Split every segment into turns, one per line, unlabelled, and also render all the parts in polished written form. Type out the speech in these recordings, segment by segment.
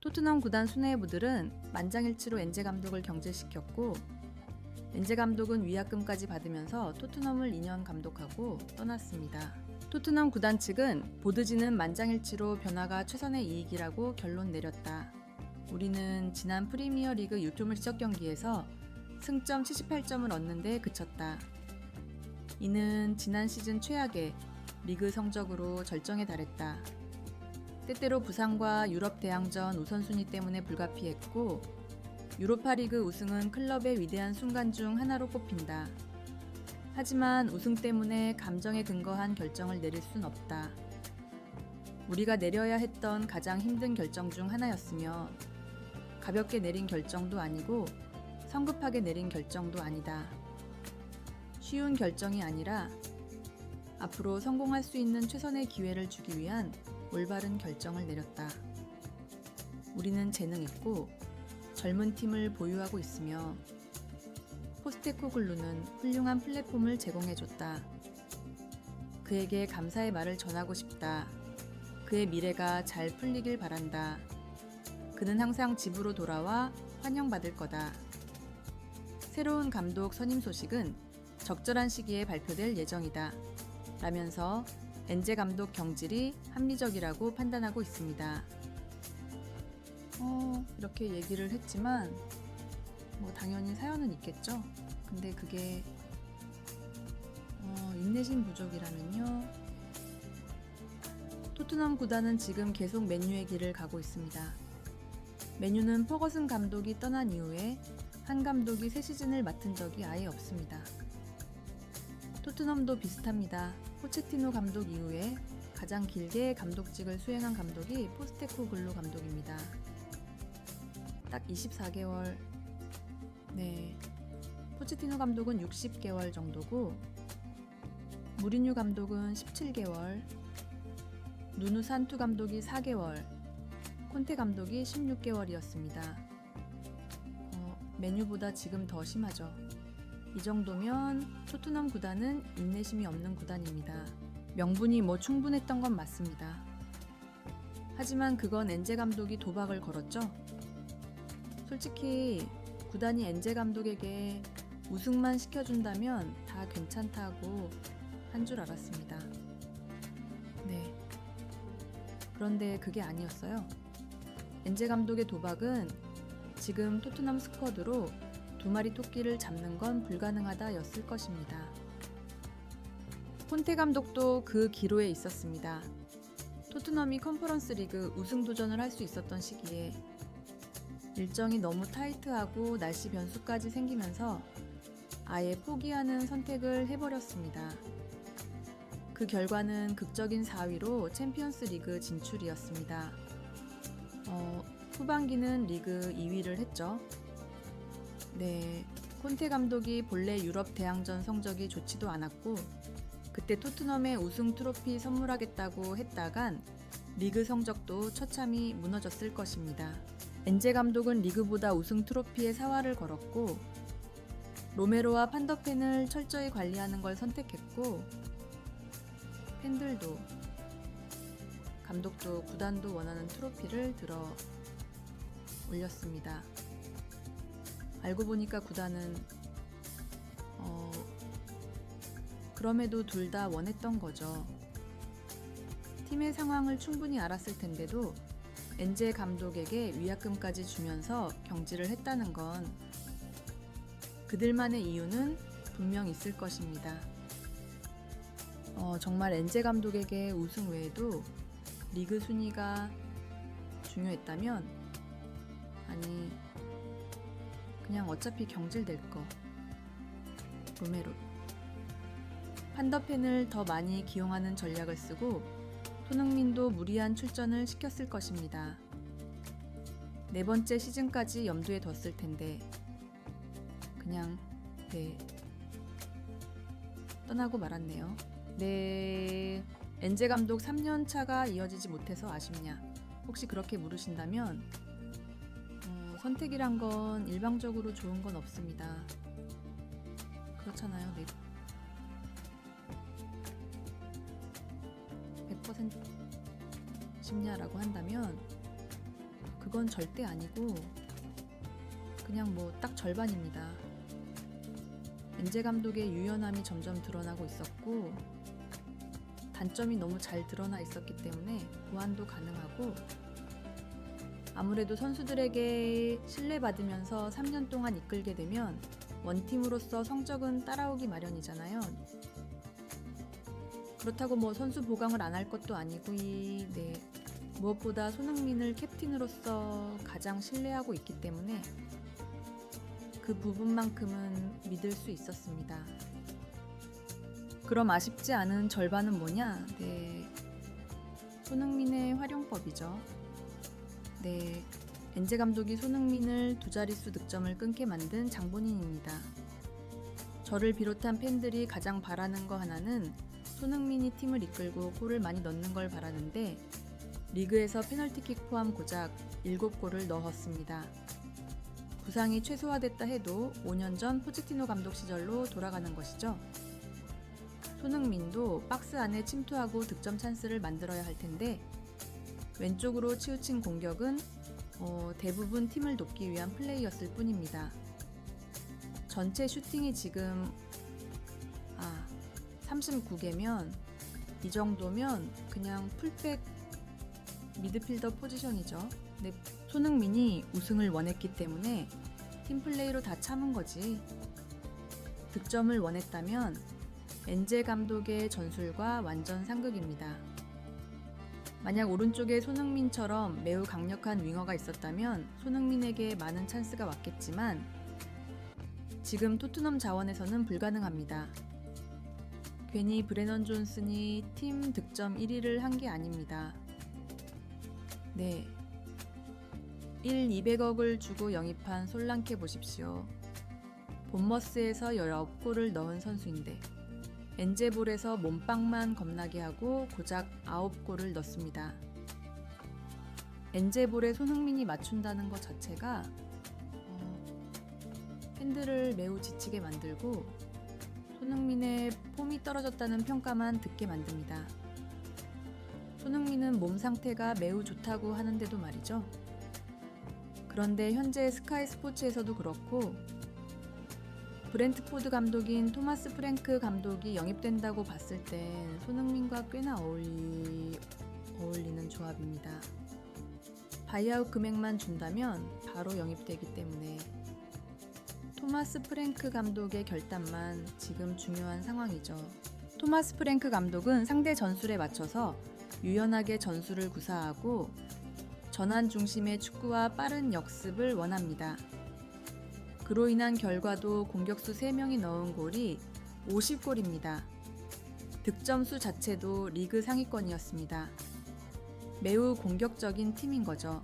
토트넘 구단 수뇌부들은 만장일치로 엔제 감독을 경질시켰고 엔제 감독은 위약금까지 받으면서 토트넘을 2년 감독하고 떠났습니다. 토트넘 구단 측은 보드지는 만장일치로 변화가 최선의 이익이라고 결론 내렸다. 우리는 지난 프리미어리그 유토물적 경기에서 승점 78점을 얻는데 그쳤다. 이는 지난 시즌 최악의 리그 성적으로 절정에 달했다. 때때로 부상과 유럽 대항전 우선순위 때문에 불가피했고 유로파리그 우승은 클럽의 위대한 순간 중 하나로 꼽힌다. 하지만 우승 때문에 감정에 근거한 결정을 내릴 순 없다. 우리가 내려야 했던 가장 힘든 결정 중 하나였으며 가볍게 내린 결정도 아니고 성급하게 내린 결정도 아니다. 쉬운 결정이 아니라 앞으로 성공할 수 있는 최선의 기회를 주기 위한 올바른 결정을 내렸다. 우리는 재능 있고 젊은 팀을 보유하고 있으며 포스테코글루는 훌륭한 플랫폼을 제공해줬다. 그에게 감사의 말을 전하고 싶다. 그의 미래가 잘 풀리길 바란다. 그는 항상 집으로 돌아와 환영받을 거다. 새로운 감독 선임 소식은 적절한 시기에 발표될 예정이다. 라면서 엔제 감독 경질이 합리적이라고 판단하고 있습니다. 이렇게 얘기를 했지만 당연히 사연은 있겠죠. 근데 그게 인내심 부족이라면요. 토트넘 구단은 지금 계속 맨유의 길을 가고 있습니다. 맨유는 퍼거슨 감독이 떠난 이후에 한 감독이 새 시즌을 맡은 적이 아예 없습니다. 토트넘도 비슷합니다. 포체티노 감독 이후에 가장 길게 감독직을 수행한 감독이 포스테코글루 감독입니다. 딱 24개월. 네. 포체티노 감독은 60개월 정도고 무리뉴 감독은 17개월, 누누 산투 감독이 4개월, 콘테 감독이 16개월이었습니다. 맨유보다 지금 더 심하죠. 이 정도면 토트넘 구단은 인내심이 없는 구단입니다. 명분이 충분했던 건 맞습니다. 하지만 그건 엔제 감독이 도박을 걸었죠. 솔직히 구단이 엔제 감독에게 우승만 시켜준다면 다 괜찮다고 한 줄 알았습니다. 네. 그런데 그게 아니었어요. 엔제 감독의 도박은 지금 토트넘 스쿼드로 2마리 토끼를 잡는 건 불가능하다 였을 것입니다. 콘테 감독도 그 기로에 있었습니다. 토트넘이 컨퍼런스 리그 우승 도전을 할 수 있었던 시기에 일정이 너무 타이트하고 날씨 변수까지 생기면서 아예 포기하는 선택을 해버렸습니다. 그 결과는 극적인 4위로 챔피언스 리그 진출이었습니다. 후반기는 리그 2위를 했죠. 네, 콘테 감독이 본래 유럽 대항전 성적이 좋지도 않았고 그때 토트넘에 우승 트로피 선물하겠다고 했다간 리그 성적도 처참히 무너졌을 것입니다. 엔제 감독은 리그보다 우승 트로피에 사활을 걸었고 로메로와 판더펜을 철저히 관리하는 걸 선택했고 팬들도 감독도 구단도 원하는 트로피를 들어 올렸습니다. 알고 보니까 구단은 그럼에도 둘 다 원했던 거죠. 팀의 상황을 충분히 알았을 텐데도 엔제 감독에게 위약금까지 주면서 경질을 했다는 건 그들만의 이유는 분명 있을 것입니다. 정말 엔제 감독에게 우승 외에도 리그 순위가 중요했다면 아니 그냥 어차피 경질될 거 로메로 판더펜을 더 많이 기용하는 전략을 쓰고 손흥민도 무리한 출전을 시켰을 것입니다. 네 번째 시즌까지 염두에 뒀을 텐데 그냥 떠나고 말았네요. 네, 엔제 감독 3년 차가 이어지지 못해서 아쉽냐? 혹시 그렇게 물으신다면 선택이란 건 일방적으로 좋은 건 없습니다. 그렇잖아요. 네. 100% 쉽냐라고 한다면 그건 절대 아니고 그냥 뭐 딱 절반입니다. 엔제 감독의 유연함이 점점 드러나고 있었고 단점이 너무 잘 드러나 있었기 때문에 보완도 가능하고 아무래도 선수들에게 신뢰받으면서 3년 동안 이끌게 되면 원팀으로서 성적은 따라오기 마련이잖아요. 그렇다고 뭐 선수 보강을 안 할 것도 아니고 무엇보다 손흥민을 캡틴으로서 가장 신뢰하고 있기 때문에 그 부분만큼은 믿을 수 있었습니다. 그럼 아쉽지 않은 절반은 뭐냐? 손흥민의 활용법이죠. 엔제 감독이 손흥민을 두 자릿수 득점을 끊게 만든 장본인입니다. 저를 비롯한 팬들이 가장 바라는 거 하나는 손흥민이 팀을 이끌고 골을 많이 넣는 걸 바라는데 리그에서 페널티킥 포함 고작 7골을 넣었습니다. 부상이 최소화됐다 해도 5년 전 포체티노 감독 시절로 돌아가는 것이죠. 손흥민도 박스 안에 침투하고 득점 찬스를 만들어야 할 텐데 왼쪽으로 치우친 공격은 대부분 팀을 돕기 위한 플레이였을 뿐입니다. 전체 슈팅이 지금 39개면 이 정도면 그냥 풀백 미드필더 포지션이죠. 근데 손흥민이 우승을 원했기 때문에 팀플레이로 다 참은 거지. 득점을 원했다면 엔제 감독의 전술과 완전 상극입니다. 만약 오른쪽에 손흥민처럼 매우 강력한 윙어가 있었다면 손흥민에게 많은 찬스가 왔겠지만 지금 토트넘 자원에서는 불가능합니다. 괜히 브레넌 존슨이 팀 득점 1위를 한 게 아닙니다. 200억을 주고 영입한 솔랑케 보십시오. 본머스에서 19골을 넣은 선수인데 엔제볼에서 몸빵만 겁나게 하고 고작 9골을 넣습니다. 엔제볼에 손흥민이 맞춘다는 것 자체가 팬들을 매우 지치게 만들고 손흥민의 폼이 떨어졌다는 평가만 듣게 만듭니다. 손흥민은 몸 상태가 매우 좋다고 하는데도 말이죠. 그런데 현재 스카이 스포츠에서도 그렇고 브렌트포드 감독인 토마스 프랭크 감독이 영입된다고 봤을 땐 손흥민과 꽤나 어울리는 조합입니다. 바이아웃 금액만 준다면 바로 영입되기 때문에 토마스 프랭크 감독의 결단만 지금 중요한 상황이죠. 토마스 프랭크 감독은 상대 전술에 맞춰서 유연하게 전술을 구사하고 전환 중심의 축구와 빠른 역습을 원합니다. 그로 인한 결과도 공격수 3명이 넣은 골이 50골입니다. 득점수 자체도 리그 상위권이었습니다. 매우 공격적인 팀인 거죠.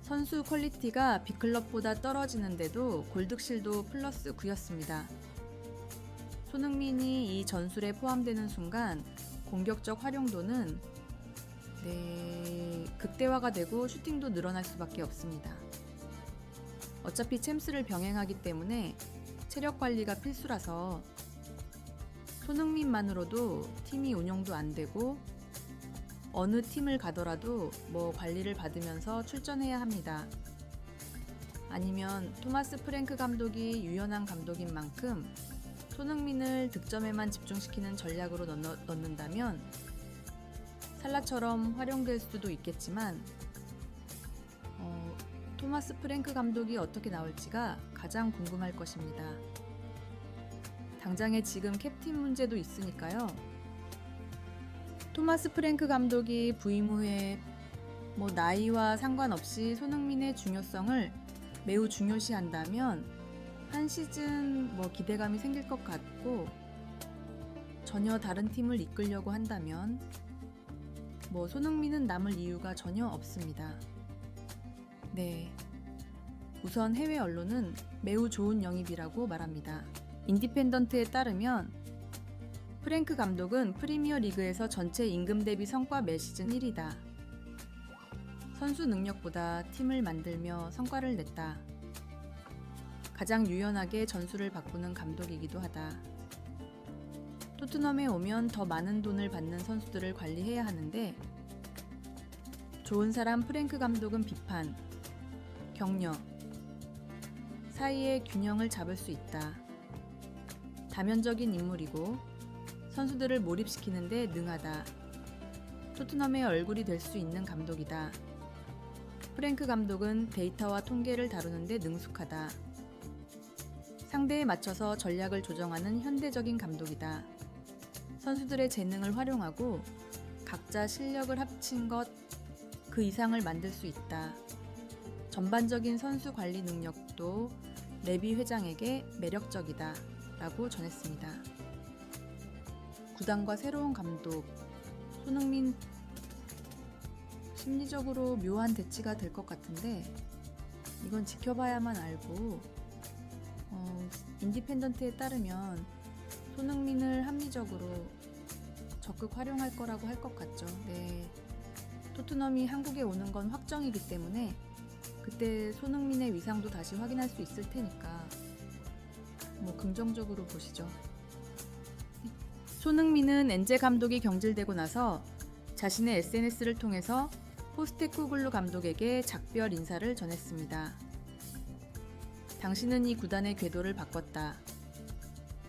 선수 퀄리티가 B클럽보다 떨어지는데도 골득실도 플러스 9였습니다. 손흥민이 이 전술에 포함되는 순간 공격적 활용도는 극대화가 되고 슈팅도 늘어날 수밖에 없습니다. 어차피 챔스를 병행하기 때문에 체력 관리가 필수라서 손흥민만으로도 팀이 운영도 안 되고 어느 팀을 가더라도 관리를 받으면서 출전해야 합니다. 아니면 토마스 프랭크 감독이 유연한 감독인 만큼 손흥민을 득점에만 집중시키는 전략으로 넣는다면 살라처럼 활용될 수도 있겠지만 토마스 프랭크 감독이 어떻게 나올지가 가장 궁금할 것입니다. 당장에 지금 캡틴 문제도 있으니까요. 토마스 프랭크 감독이 부임 후에 나이와 상관없이 손흥민의 중요성을 매우 중요시한다면 한 시즌 기대감이 생길 것 같고 전혀 다른 팀을 이끌려고 한다면 손흥민은 남을 이유가 전혀 없습니다. 우선 해외 언론은 매우 좋은 영입이라고 말합니다. 인디펜던트에 따르면 프랭크 감독은 프리미어 리그에서 전체 임금 대비 성과 매 시즌 1위다. 선수 능력보다 팀을 만들며 성과를 냈다. 가장 유연하게 전술을 바꾸는 감독이기도 하다. 토트넘에 오면 더 많은 돈을 받는 선수들을 관리해야 하는데 좋은 사람 프랭크 감독은 비판, 격려, 사이의 균형을 잡을 수 있다. 다면적인 인물이고 선수들을 몰입시키는데 능하다. 토트넘의 얼굴이 될 수 있는 감독이다. 프랭크 감독은 데이터와 통계를 다루는데 능숙하다. 상대에 맞춰서 전략을 조정하는 현대적인 감독이다. 선수들의 재능을 활용하고 각자 실력을 합친 것 그 이상을 만들 수 있다. 전반적인 선수 관리 능력도 레비 회장에게 매력적이다. 라고 전했습니다. 구단과 새로운 감독, 손흥민 심리적으로 묘한 대치가 될 것 같은데 이건 지켜봐야만 알고 인디펜던트에 따르면 손흥민을 합리적으로 적극 활용할 거라고 할 것 같죠. 네. 토트넘이 한국에 오는 건 확정이기 때문에 그때 손흥민의 위상도 다시 확인할 수 있을 테니까 긍정적으로 보시죠. 손흥민은 엔제 감독이 경질되고 나서 자신의 SNS를 통해서 포스테코글루 감독에게 작별 인사를 전했습니다. 당신은 이 구단의 궤도를 바꿨다.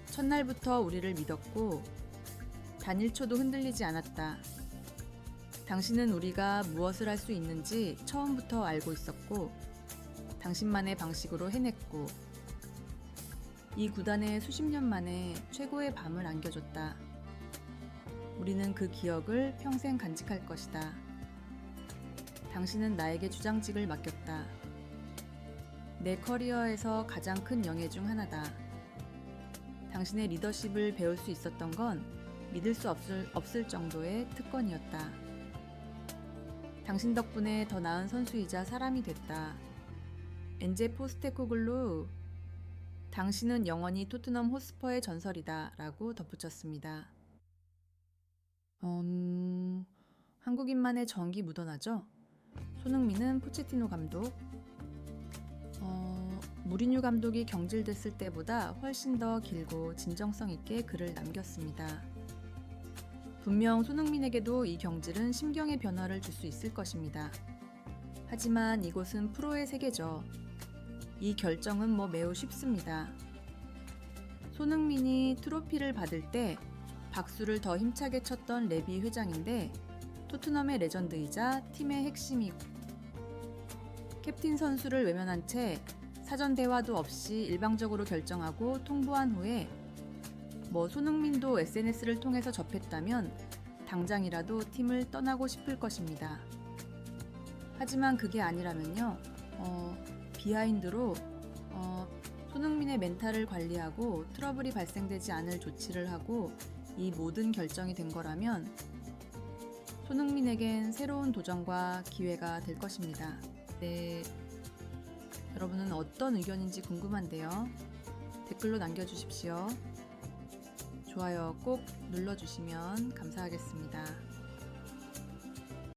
첫날부터 우리를 믿었고 단 1초도 흔들리지 않았다. 당신은 우리가 무엇을 할 수 있는지 처음부터 알고 있었고 당신만의 방식으로 해냈고 이 구단에 수십 년 만에 최고의 밤을 안겨줬다. 우리는 그 기억을 평생 간직할 것이다. 당신은 나에게 주장직을 맡겼다. 내 커리어에서 가장 큰 영예 중 하나다. 당신의 리더십을 배울 수 있었던 건 믿을 수 없을 정도의 특권이었다. 당신 덕분에 더 나은 선수이자 사람이 됐다. 엔제 포스테코글루, 당신은 영원히 토트넘 호스퍼의 전설이다. 라고 덧붙였습니다. 한국인만의 정이 묻어나죠? 손흥민은 포체티노 감독, 무리뉴 감독이 경질됐을 때보다 훨씬 더 길고 진정성 있게 글을 남겼습니다. 분명 손흥민에게도 이 경질은 심경의 변화를 줄 수 있을 것입니다. 하지만 이곳은 프로의 세계죠. 이 결정은 매우 쉽습니다. 손흥민이 트로피를 받을 때 박수를 더 힘차게 쳤던 레비 회장인데 토트넘의 레전드이자 팀의 핵심이고 캡틴 선수를 외면한 채 사전 대화도 없이 일방적으로 결정하고 통보한 후에 손흥민도 SNS를 통해서 접했다면 당장이라도 팀을 떠나고 싶을 것입니다. 하지만 그게 아니라면요, 비하인드로 손흥민의 멘탈을 관리하고 트러블이 발생되지 않을 조치를 하고 이 모든 결정이 된 거라면 손흥민에겐 새로운 도전과 기회가 될 것입니다. 네, 여러분은 어떤 의견인지 궁금한데요. 댓글로 남겨주십시오. 좋아요 꼭 눌러주시면 감사하겠습니다.